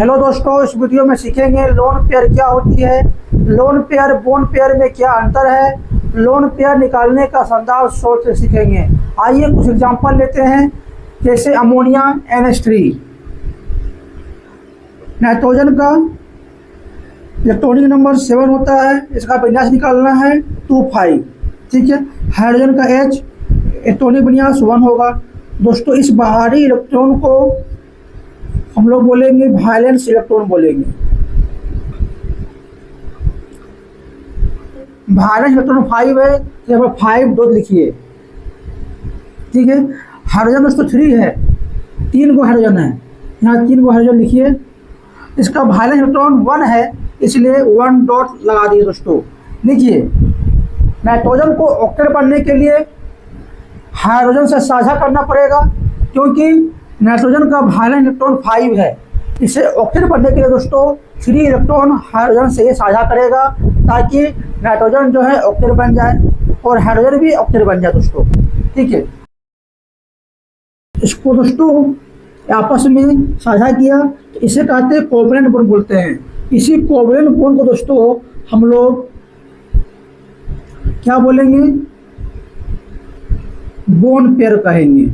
Hello दोस्तों, इस video में सीखेंगे लोन पेयर क्या होती है, लोन पेयर बोन पेयर में क्या अंतर है, लोन पेयर निकालने का शानदार सोच से सीखेंगे। आइए कुछ एग्जांपल लेते हैं। जैसे अमोनिया NH3, नाइट्रोजन का इलेक्ट्रॉनिक नंबर 7 होता है, इसका विन्यास निकालना है 2,5। ठीक है। हाइड्रोजन का H इलेक्ट्रॉनिक विन्यास 1 होगा। दोस्तों, इस बाहरी इलेक्ट्रॉन को हम लोग बोलेंगे वैलेंस इलेक्ट्रॉन बोलेंगे। वैलेंस इलेक्ट्रॉन 5 है, तो यहाँ पर 5 2 लिखिए। ठीक है। हाइड्रोजन दोस्तों 3 है, 3 गो हाइड्रोजन है, यहाँ 3 गो हाइड्रोजन लिखिए। इसका वैलेंस इलेक्ट्रॉन 1 है, इसलिए 1 डॉट लगा दिए। दोस्तों देखिए, नाइट्रोजन को ऑक्टेट बनने के लिए हाइड्रोजन से साझा करना पड़ेगा, क्योंकि नाइट्रोजन का वैलेंस इलेक्ट्रॉन 5 है। इसे ऑक्टेट बनने के लिए दोस्तों 3 इलेक्ट्रॉन हाइड्रोजन से ये साझा करेगा, ताकि नाइट्रोजन जो है ऑक्टेट बन जाए और हाइड्रोजन भी ऑक्टेट बन जाए दोस्तों। ठीक है। इसको दोस्तों आपस में साझा किया, तो इसे कहते हैं कोवलेंट बॉन्ड बोलते हैं। इसी कोवलेंट बॉन्ड को दोस्तों हम लोग क्या बोलेंगे, बॉन्ड पेयर कहेंगे,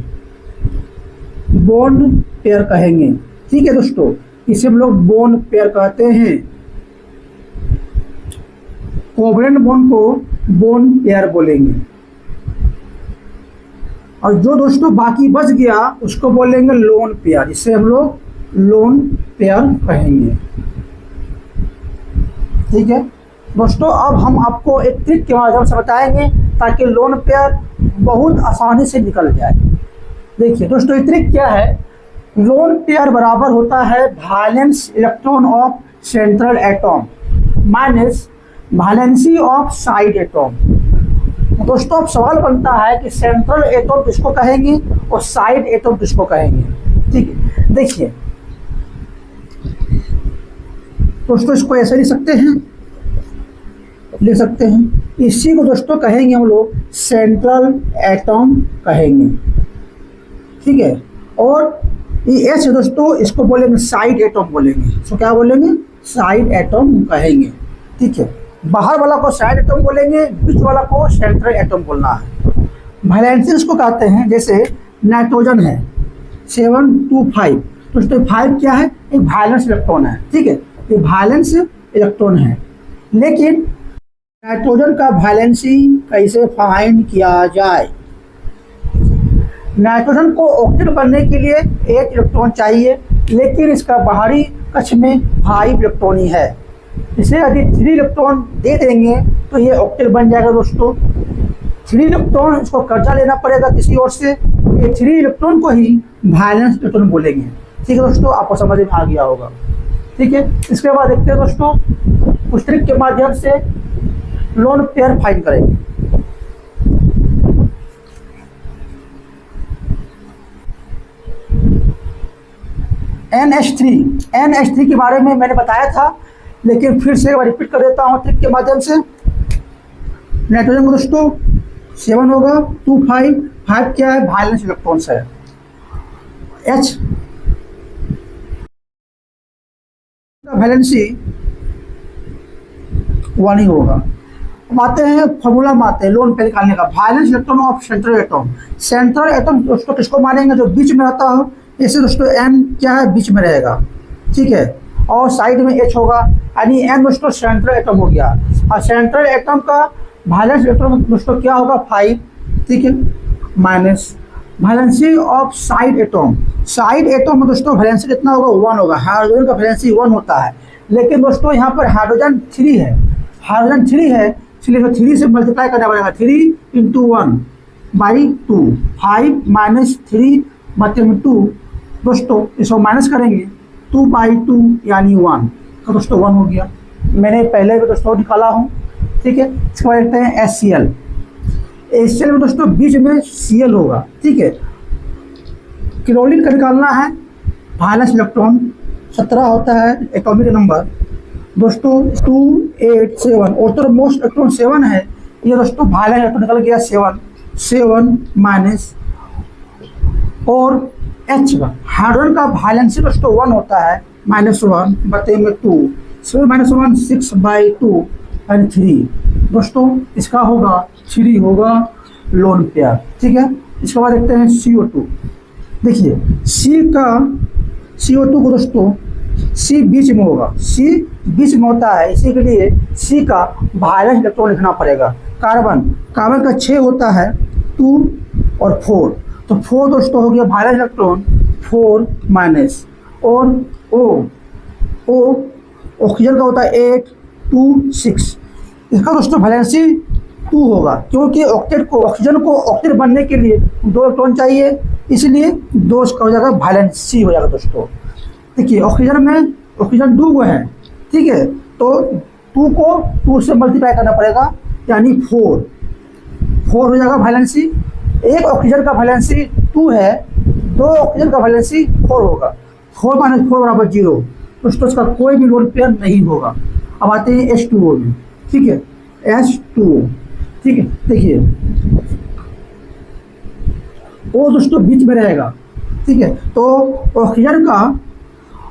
बॉन्ड पेयर कहेंगे। ठीक है दोस्तों, इसे हम लोग बॉन्ड पेयर कहते हैं। कोवलेंट बॉन्ड को बॉन्ड पेयर बोलेंगे, और जो दोस्तों बाकी बच गया उसको बोलेंगे लोन पेयर, जिससे हम लोग लोन पेयर कहेंगे। ठीक है दोस्तों, अब हम आपको एक ट्रिक के माध्यम से बताएंगे, ताकि लोन पेयर बहुत आसानी से निकल जाए। देखिए दोस्तों, ये ट्रिक क्या है। लोन पेयर बराबर होता है valence electron of central atom minus valency of side atom. दोस्तों अब सवाल बनता है कि सेंट्रल एटॉम किसको कहेंगे और साइड एटॉम किसको कहेंगे। ठीक है, देखिए दोस्तों, इसको ऐसे लिख सकते हैं, इसी को दोस्तों कहेंगे हम लोग सेंट्रल एटॉम कहेंगे। ठीक है। और ये एच दोस्तों, इसको बोलेंगे साइड एटॉम बोलेंगे। इसको क्या बोलेंगे, साइड एटॉम कहेंगे। ठीक है। बाहर वाला को साइड एटॉम बोलेंगे, बीच वाला को सेंट्रल एटॉम बोलना है। वैलेंसी इसको कहते हैं। जैसे नाइट्रोजन है 7 2 5, दोस्तों 5 क्या है, एक वैलेंस इलेक्ट्रॉन है। ठीक है, ये वैलेंस इलेक्ट्रॉन है। लेकिन नाइट्रोजन का वैलेंसी कैसे फाइंड किया जाए। नाइट्रोजन को ऑक्टेट बनने के लिए 1 इलेक्ट्रॉन चाहिए, लेकिन इसका बाहरी कक्ष में 5 इलेक्ट्रॉन ही है। इसे यदि 3 इलेक्ट्रॉन दे देंगे तो ये ऑक्टेट बन जाएगा दोस्तों। 3 इलेक्ट्रॉन इसको कर्जा लेना पड़ेगा किसी और से, ये 3 इलेक्ट्रॉन को ही वैलेंस इलेक्ट्रॉन बोलेंगे। ठीक है दोस्तों, आपको समझ में आ गया होगा। ठीक है। इसके बाद देखते हैं दोस्तों, कुछ ट्रिक के माध्यम से लोन पेयर फाइंड करेंगे। NH3 के बारे में मैंने बताया था, लेकिन फिर से एक बार रिपीट कर देता हूँ ट्रिक के माध्यम से। नाइट्रोजन को दोस्तों 7 होगा, 2 5 क्या है, वैलेंस इलेक्ट्रॉन्स है। H का वैलेंसी 1 ही होगा। हम आते हैं फॉर्मूला में आते हैं लोन पेयर निकालने का। Valence electron of central atom. Central atom दोस्तों किसको मानेंगे, जो बीच में रहता हो। ऐसे दोस्तों N क्या है, बीच में रहेगा। ठीक है। और साइड में H होगा, यानी N दोस्तों सेंट्रल एटम हो गया। और सेंट्रल एटम का वैलेंस इलेक्ट्रॉन दोस्तों क्या होगा, 5। ठीक है। Minus valency of side atom. Side atom में दोस्तों वैलेंसी कितना होगा, 1 होगा। हाइड्रोजन का वैलेंसी 1 होता है, लेकिन दोस्तों यहाँ पर हाइड्रोजन 3 है, इसलिए 3 से मल्टीप्लाई करना पड़ेगा। 3 × 1 / 2, 5 - 3 / 2 दोस्तों, इसको माइनस करेंगे 2/2 यानी 1, तो दोस्तों 1 हो गया। मैंने पहले भी दोस्तों निकाला हूँ। ठीक है। इसके बाद देखते हैं HCl में दोस्तों बीच में Cl होगा। ठीक है। क्लोरीन का निकालना है। वैलेंस इलेक्ट्रॉन 17 होता है एटॉमिक नंबर दोस्तों, 2 8 7, और तो मोस्ट इलेक्ट्रॉन 7 है। ये दोस्तों वैलेंस इलेक्ट्रॉन निकल गया 7 माइनस, और H का हाइड्रोजन का वैलेंसी दोस्तों 1 होता है, -1 बटे में 2, 7 - 1 6/2 एंड 3। दोस्तों इसका होगा 3 होगा लोन पेयर। ठीक है, इसके बाद देखते हैं CO2। देखिए CO2 को दोस्तों C बीच में होगा, C बीच में होता है, इसी के लिए C का वायलेंस इलेक्ट्रॉन लिखना पड़ेगा। कार्बन का 6 होता है, 2 और 4, तो 4 दोस्तों हो गया वायलेंस इलेक्ट्रॉन 4-। और O ऑक्सीजन का होता है 8, 2, 6, इसका दोस्तों वैलेंसी 2 होगा, क्योंकि ऑक्सीजन को ऑक्टेट बनने के लिए 2 इलेक्ट्रॉन चाहिए, इसलिए 2 इसका हो जाएगा वैलेंसी हो जाएगा दोस्तों। देखिए ऑक्सीजन 2 है, ठीक है, तो 2 को 2 से मल्टीप्लाई करना पड़ेगा, यानी 4 हो जाएगा वैलेंसी। एक ऑक्सीजन का वैलेंसी 2 है, 2 ऑक्सीजन का वैलेंसी 4 होगा। 4 - 4 बराबर 0, दोस्तों इसका कोई भी लोन पेयर नहीं होगा। अब आते हैं H2O में। ठीक है, H2O, ठीक है, देखिए वो दोस्तों बीच में रहेगा। ठीक है, तो ऑक्सीजन का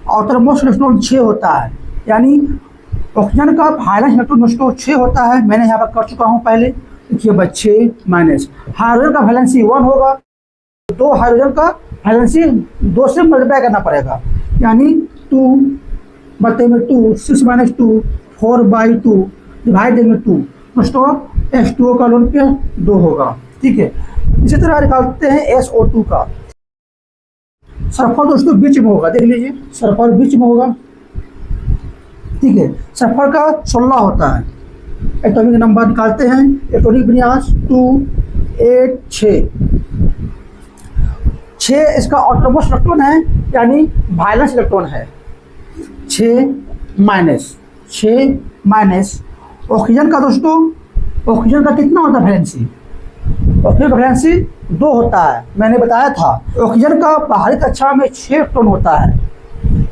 आउटर मोस्ट इलेक्ट्रॉन 6 होता है, यानी ऑक्सीजन का वैलेंस इलेक्ट्रॉन दोस्तों 6 होता है। मैंने यहाँ पर कर चुका हूँ पहले। देखिए बस 6 माइनस हाइड्रोजन का वैलेंसी 1 होगा, तो हाइड्रोजन का वैलेंसी 2 से मल्टीप्लाई करना पड़ेगा, यानी 2 बटे में 2, 6 - 2 4/2 डिवाइड में 2, दोस्तों H2O का लोन पेयर 2 होगा। ठीक है, इसी तरह निकालते हैं SO2 का। सल्फर दोस्तों बीच में होगा, देख लीजिए सल्फर बीच में होगा। ठीक है, सल्फर का 16 होता है। एटॉमिक नंबर निकालते हैं, एटॉमिक विन्यास 2, 8, 6 इसका आउटरमोस्ट इलेक्ट्रॉन है, यानी वैलेंस इलेक्ट्रॉन है। 6 माइनस ऑक्सीजन का दोस्तों, ऑक्सीजन का कितना होता है वैलेंसी? ऑक्सीजन का वैलेंसी 2 होता है, मैंने बताया था। ऑक्सीजन का बाहरी कक्षा में 6 इलेक्ट्रॉन होता है,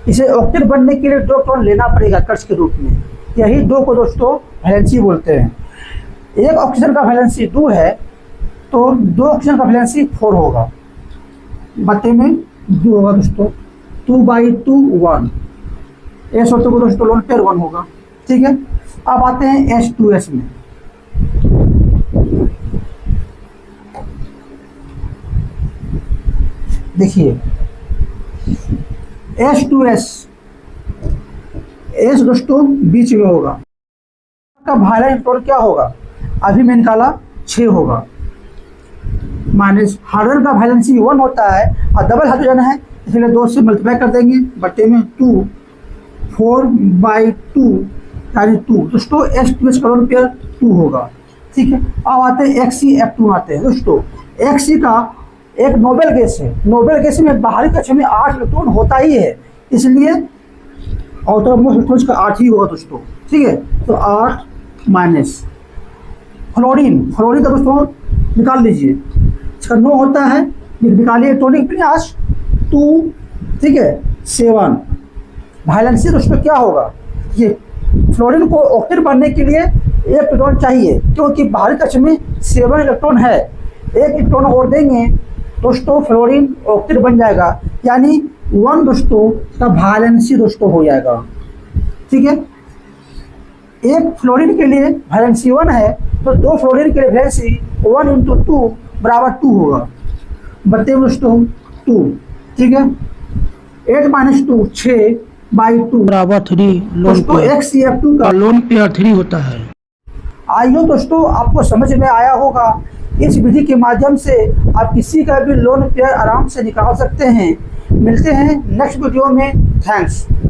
इसे ऑक्टेट बनने के लिए 2 इलेक्ट्रॉन लेना पड़ेगा कर्ष के रूप में, यही 2 को दोस्तों वैलेंसी बोलते हैं। एक ऑक्सीजन का वैलेंसी 2 है, तो 2 ऑक्सीजन का वैलेंसी 4 होगा, बटे में 2 होगा दोस्तों, 2/2 1। SO2 को दोस्तों लोन पेयर 1 होगा। ठीक है, अब आते हैं H2S में। देखिए H2S दोस्तों बीच में होगा, का वैलेंस इलेक्ट्रॉन क्या होगा? अभी मैं निकाला 6 होगा, माइनस हाइड्रोजन का वैलेंसी 1 होता है और डबल हाइड्रोजन है, इसलिए 2 से मल्टीप्लाई कर देंगे, बटे में 2 4/2 यानी 2, दोस्तों H2S का लोन पेयर 2 होगा। ठीक है, अब आते हैं XCF2 आते हैं। दोस्तों Xc का एक नोबेल गैस है, नोबेल गैस में बाहरी कक्षा में 8 इलेक्ट्रॉन होता ही है, इसलिए आउटर मोस्ट इलेक्ट्रॉन का 8 ही होगा दोस्तों। ठीक है, तो 8 माइनस फ्लोरीन का दोस्तों निकाल लीजिए, इसका 9 होता है, निकालिए एटॉमिक विन्यास 2। ठीक है, 7 वैलेंसी दोस्तों क्या होगा? ये फ्लोरीन को ऑक्टेट बनने के लिए 1 इलेक्ट्रॉन चाहिए, क्योंकि बाहरी कक्षा में 7 इलेक्ट्रॉन है, 1 इलेक्ट्रॉन और देंगे दोस्तों फ्लोरीन ऑक्टेट बन जाएगा, यानी 1 दोस्तों का वैलेंसी दोस्तों हो जाएगा। ठीक है, एक फ्लोरीन के लिए वैलेंसी 1 है, तो 2 फ्लोरीन के लिए वैलेंसी 1 × 2 बराबर 2 होगा, बटे में दोस्तों 2। ठीक है, 8 - 2 6/2 बराबर 3। दोस्तों XCF2 का लोन पेयर 3 होता है। आइए दोस्तों आपको समझ में आया होगा, इस विधि के माध्यम से आप किसी का भी लोन पेयर आराम से निकाल सकते हैं। मिलते हैं नेक्स्ट वीडियो में, थैंक्स।